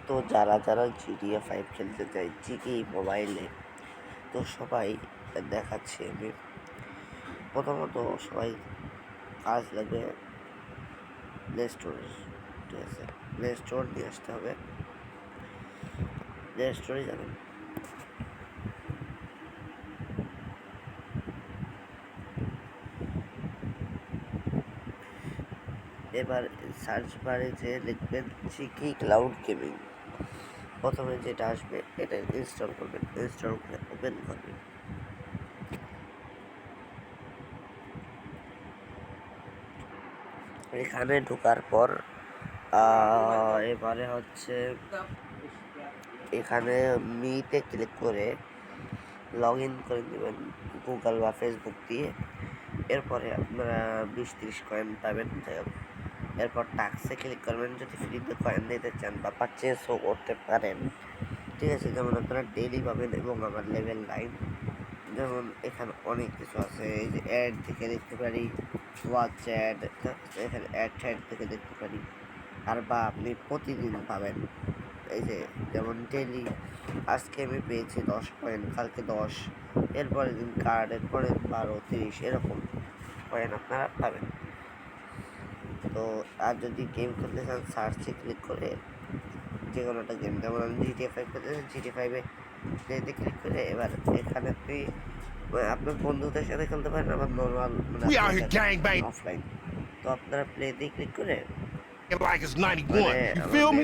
তো যারা যারা GTA 5 খেলতে চায় জিটি মোবাইলে, তো সবাই দেখাচ্ছি আমি। প্রথমত সবাই কাজ লাগে প্লে স্টোরে, ঠিক আছে? প্লে স্টোর নিয়ে আসতে হবে। প্লে স্টোরে যাবেন, এবার সার্চ বারে যে লিখবেন জিটি ক্লাউড গেমিং, প্রথমে যেটা আসবে এটা ইনস্টল করবেন, ইনস্টল করে ওপেন করবেন। এখানে ঢোকার পর এবারে হচ্ছে এখানে মিতে ক্লিক করে লগ ইন করে দেবেন গুগল বা ফেসবুক দিয়ে। এরপরে আপনারা 20-30 কয়েন পাবেন। এরপর টাক্সে ক্লিক করবেন যদি ফ্রিতে কয়েন দিতে চান বা পারচেসও করতে পারেন, ঠিক আছে? যেমন আপনারা ডেইলি পাবেন এবং আমার লেভেল 9। যেমন এখানে অনেক কিছু আছে, এই যে অ্যাড থেকে দেখতে পারি, ওয়াচ অ্যাড, এখানে অ্যাড থেকে দেখতে পারি। আর বা আপনি প্রতিদিন পাবেন, এই যে যেমন ডেইলি আজকে আমি পেয়েছি 10 কয়েন, কালকে 10, এরপরের দিন কার্ড, এরপরে 12-30 এরকম কয়েন আপনারা পাবেন। তো আর যদি গেম খেলতে চান সার্চে ক্লিক করে যে কোনো একটা গেম, যেমন আমি GTA 5 খেলতে চাই, GTA 5-এ প্লেতে ক্লিক করে এবার এখানে আপনি আপনার বন্ধুদের সাথে খেলতে পারেন, আবার নর্মাল মানে অফলাইন। তো আপনারা প্লেতে ক্লিক করে like it's 91. মানে You feel me?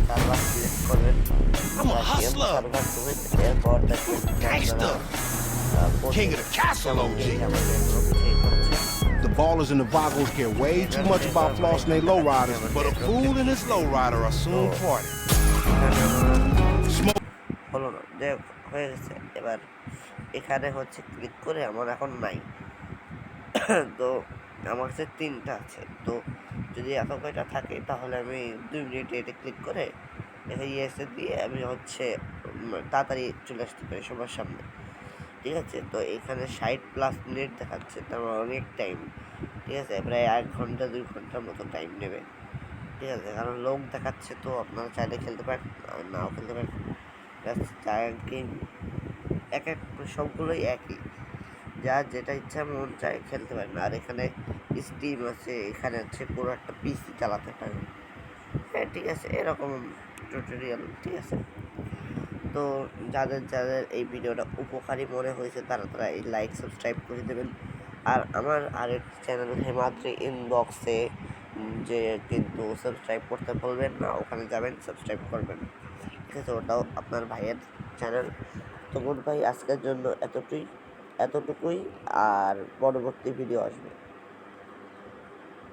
Server select করবেন, I'm a hustler. সার্ভার দেবেন, এরপর দেখবেন Gangster. King of the castle, OG. The ballers and the vagos care way too much about flossing they lowriders, but a fool and his lowrider are soon parted. হলো না, দেখ হয়ে গেছে। এবার এখানে হচ্ছে ক্লিক করে আমার এখন নাই, তো আমার কাছে 3টা আছে। তো যদি এত কয়টা থাকে তাহলে আমি 2 মিনিটে এটা ক্লিক করে ইয়েসে দিয়ে আমি হচ্ছে তাড়াতাড়ি চলে আসতে পারি সবার সামনে, ঠিক আছে? তো এখানে 60+ মিনিট দেখাচ্ছে, তার অনেক টাইম, ঠিক আছে? প্রায় 1 ঘন্টা 2 ঘন্টার মতো টাইম নেবে, ঠিক আছে? কারণ লোক দেখাচ্ছে, তো আপনারা চাইলে খেলতে পারেন, নাও খেলতে পারেন। গেম এক এক সবগুলোই একই, যার যেটা ইচ্ছা মন চায় খেলতে পারেন। আর এখানে স্টিম আছে, এখানে হচ্ছে পুরো একটা পিসি চালাতে পারেন, হ্যাঁ, ঠিক আছে? এরকম টিউটোরিয়াল, ঠিক আছে? তো যাদের যাদের এই ভিডিওটা উপকারী মনে হয়েছে তারা এই লাইক সাবস্ক্রাইব করে দেবেন। আর আমার আরেকটি চ্যানেল হেমাদ্রি ইনবক্সে যে কিন্তু সাবস্ক্রাইব করতে বলবেন না, ওখানে যাবেন, সাবস্ক্রাইব করবেন, ঠিক আছে? ওটাও আপনার ভাইয়ের চ্যানেল। তো বোন ভাই, আজকের জন্য এতটুকুই, আর পরবর্তী ভিডিও আসবে।